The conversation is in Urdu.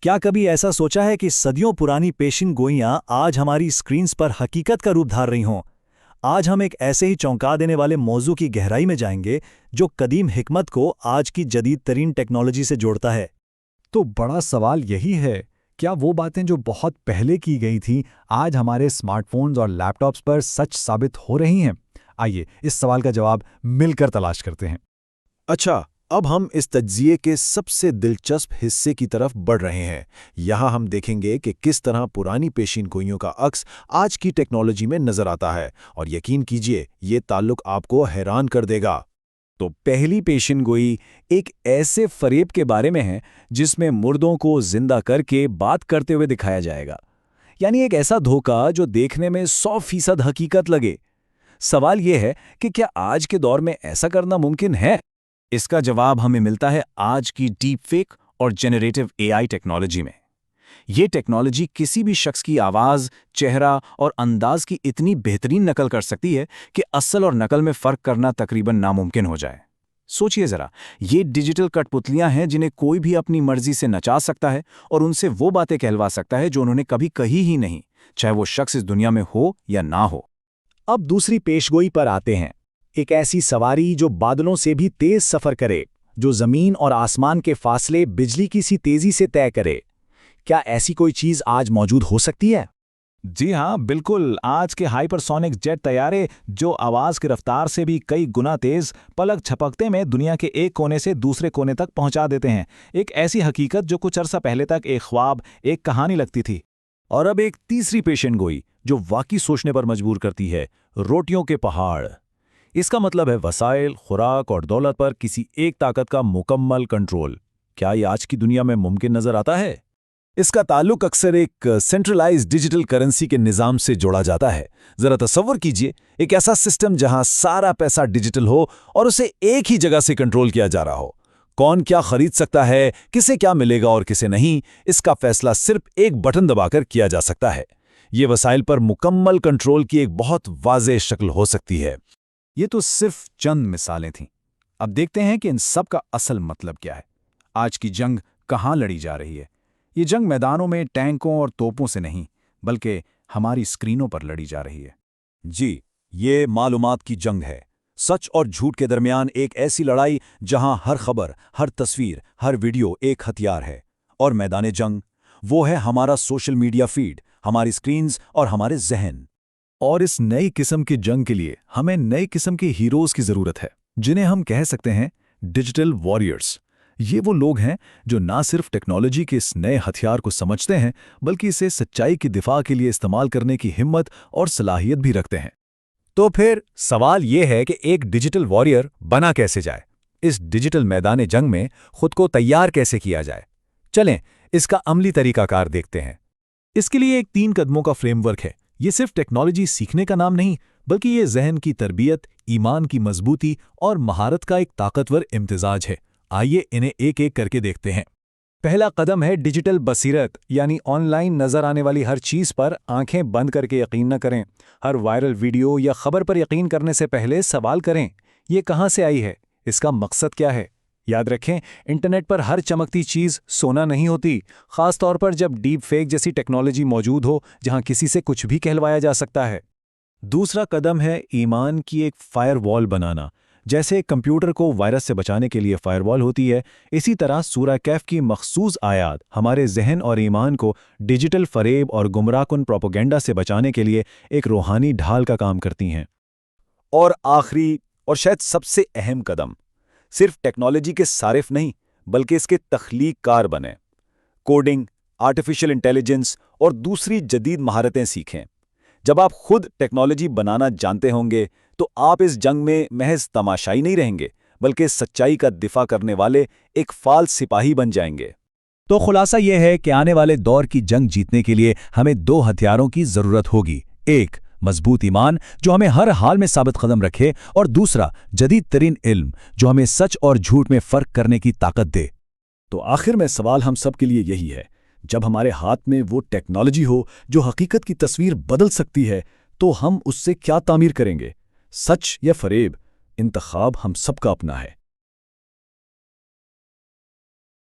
کیا کبھی ایسا سوچا ہے کہ صدیوں پرانی پیشن گوئیاں آج ہماری اسکرینز پر حقیقت کا روپ دھار رہی ہوں؟ آج ہم ایک ایسے ہی چونکا دینے والے موضوع کی گہرائی میں جائیں گے جو قدیم حکمت کو آج کی جدید ترین ٹیکنالوجی سے جوڑتا ہے۔ تو بڑا سوال یہی ہے، کیا وہ باتیں جو بہت پہلے کی گئی تھیں آج ہمارے اسمارٹ فونز اور لیپ ٹاپس پر سچ ثابت ہو رہی ہیں؟ آئیے اس سوال کا جواب مل کر تلاش کرتے ہیں۔ اچھا، اب ہم اس تجزیے کے سب سے دلچسپ حصے کی طرف بڑھ رہے ہیں۔ یہاں ہم دیکھیں گے کہ کس طرح پرانی پیشین گوئیوں کا عکس آج کی ٹیکنالوجی میں نظر آتا ہے، اور یقین کیجئے یہ تعلق آپ کو حیران کر دے گا۔ تو پہلی پیشن گوئی ایک ایسے فریب کے بارے میں ہے جس میں مردوں کو زندہ کر کے بات کرتے ہوئے دکھایا جائے گا، یعنی ایک ایسا دھوکہ جو دیکھنے میں 100% حقیقت لگے۔ سوال یہ ہے کہ کیا آج کے دور میں ایسا کرنا ممکن ہے؟ اس کا جواب ہمیں ملتا ہے آج کی ڈیپ فیک اور جنریٹو AI ٹیکنالوجی میں۔ یہ ٹیکنالوجی کسی بھی شخص کی آواز، چہرہ اور انداز کی اتنی بہترین نقل کر سکتی ہے کہ اصل اور نقل میں فرق کرنا تقریباً ناممکن ہو جائے۔ سوچئے ذرا، یہ ڈیجیٹل کٹ پتلیاں ہیں جنہیں کوئی بھی اپنی مرضی سے نچا سکتا ہے اور ان سے وہ باتیں کہلوا سکتا ہے جو انہوں نے کبھی کہی ہی نہیں، چاہے وہ شخص اس دنیا میں ہو یا نہ ہو۔ اب دوسری پیشگوئی پر آتے ہیں، ایک ایسی سواری جو بادلوں سے بھی تیز سفر کرے، جو زمین اور آسمان کے فاصلے بجلی کی سی تیزی سے طے کرے۔ کیا ایسی کوئی چیز آج موجود ہو سکتی ہے؟ جی ہاں، بالکل۔ آج کے ہائپر سونک جیٹ طیارے جو آواز کی رفتار سے بھی کئی گنا تیز، پلک جھپکتے میں دنیا کے ایک کونے سے دوسرے کونے تک پہنچا دیتے ہیں۔ ایک ایسی حقیقت جو کچھ عرصہ پہلے تک ایک خواب، ایک کہانی لگتی تھی۔ اور اب ایک تیسری پیشن گوئی جو واقعی سوچنے پر مجبور کرتی ہے، روٹیوں کے پہاڑ۔ اس کا مطلب ہے وسائل، خوراک اور دولت پر کسی ایک طاقت کا مکمل کنٹرول۔ کیا یہ آج کی دنیا میں ممکن نظر آتا ہے؟ اس کا تعلق اکثر ایک سینٹرلائز ڈیجیٹل کرنسی کے نظام سے جوڑا جاتا ہے۔ ذرا تصور کیجئے ایک ایسا سسٹم جہاں سارا پیسہ ڈیجیٹل ہو اور اسے ایک ہی جگہ سے کنٹرول کیا جا رہا ہو۔ کون کیا خرید سکتا ہے، کسے کیا ملے گا اور کسے نہیں، اس کا فیصلہ صرف ایک بٹن دبا کر کیا جا سکتا ہے۔ یہ وسائل پر مکمل کنٹرول کی ایک بہت واضح شکل ہو سکتی ہے۔ یہ تو صرف چند مثالیں تھیں۔ اب دیکھتے ہیں کہ ان سب کا اصل مطلب کیا ہے۔ آج کی جنگ کہاں لڑی جا رہی ہے؟ یہ جنگ میدانوں میں ٹینکوں اور توپوں سے نہیں، بلکہ ہماری اسکرینوں پر لڑی جا رہی ہے۔ جی، یہ معلومات کی جنگ ہے۔ سچ اور جھوٹ کے درمیان ایک ایسی لڑائی جہاں ہر خبر، ہر تصویر، ہر ویڈیو ایک ہتھیار ہے۔ اور میدان جنگ، وہ ہے ہمارا سوشل میڈیا فیڈ، ہماری اسکرینز اور ہمارے ذہن۔ اور اس نئی قسم کی جنگ کے لیے ہمیں نئی قسم کے ہیروز کی ضرورت ہے، جنہیں ہم کہہ سکتے ہیں ڈیجیٹل واریئرز۔ یہ وہ لوگ ہیں جو نہ صرف ٹیکنالوجی کے اس نئے ہتھیار کو سمجھتے ہیں، بلکہ اسے سچائی کی دفاع کے لیے استعمال کرنے کی ہمت اور صلاحیت بھی رکھتے ہیں۔ تو پھر سوال یہ ہے کہ ایک ڈیجیٹل واریئر بنا کیسے جائے؟ اس ڈیجیٹل میدان جنگ میں خود کو تیار کیسے کیا جائے؟ چلیں اس کا عملی طریقہ کار دیکھتے ہیں۔ اس کے لیے ایک 3 قدموں کا فریم ورک ہے۔ یہ صرف ٹیکنالوجی سیکھنے کا نام نہیں، بلکہ یہ ذہن کی تربیت، ایمان کی مضبوطی اور مہارت کا ایک طاقتور امتزاج ہے۔ آئیے انہیں ایک ایک کر کے دیکھتے ہیں۔ پہلا قدم ہے ڈیجیٹل بصیرت، یعنی آن لائن نظر آنے والی ہر چیز پر آنکھیں بند کر کے یقین نہ کریں۔ ہر وائرل ویڈیو یا خبر پر یقین کرنے سے پہلے سوال کریں، یہ کہاں سے آئی ہے؟ اس کا مقصد کیا ہے؟ یاد رکھیں، انٹرنیٹ پر ہر چمکتی چیز سونا نہیں ہوتی، خاص طور پر جب ڈیپ فیک جیسی ٹیکنالوجی موجود ہو جہاں کسی سے کچھ بھی کہلوایا جا سکتا ہے۔ دوسرا قدم ہے ایمان کی ایک فائر وال بنانا۔ جیسے کمپیوٹر کو وائرس سے بچانے کے لیے فائر وال ہوتی ہے، اسی طرح سورہ کہف کی مخصوص آیات ہمارے ذہن اور ایمان کو ڈیجیٹل فریب اور گمراہ کن پروپیگنڈا سے بچانے کے لیے ایک روحانی ڈھال کا کام کرتی ہیں۔ اور آخری اور شاید سب سے اہم قدم، صرف ٹیکنالوجی کے صارف نہیں بلکہ اس کے تخلیق کار بنیں۔ کوڈنگ، آرٹیفیشل انٹیلیجنس اور دوسری جدید مہارتیں سیکھیں۔ جب آپ خود ٹیکنالوجی بنانا جانتے ہوں گے تو آپ اس جنگ میں محض تماشائی نہیں رہیں گے، بلکہ سچائی کا دفاع کرنے والے ایک فعال سپاہی بن جائیں گے۔ تو خلاصہ یہ ہے کہ آنے والے دور کی جنگ جیتنے کے لیے ہمیں 2 ہتھیاروں کی ضرورت ہوگی۔ ایک، مضبوط ایمان جو ہمیں ہر حال میں ثابت قدم رکھے، اور دوسرا، جدید ترین علم جو ہمیں سچ اور جھوٹ میں فرق کرنے کی طاقت دے۔ تو آخر میں سوال ہم سب کے لیے یہی ہے، جب ہمارے ہاتھ میں وہ ٹیکنالوجی ہو جو حقیقت کی تصویر بدل سکتی ہے، تو ہم اس سے کیا تعمیر کریں گے؟ سچ یا فریب؟ انتخاب ہم سب کا اپنا ہے۔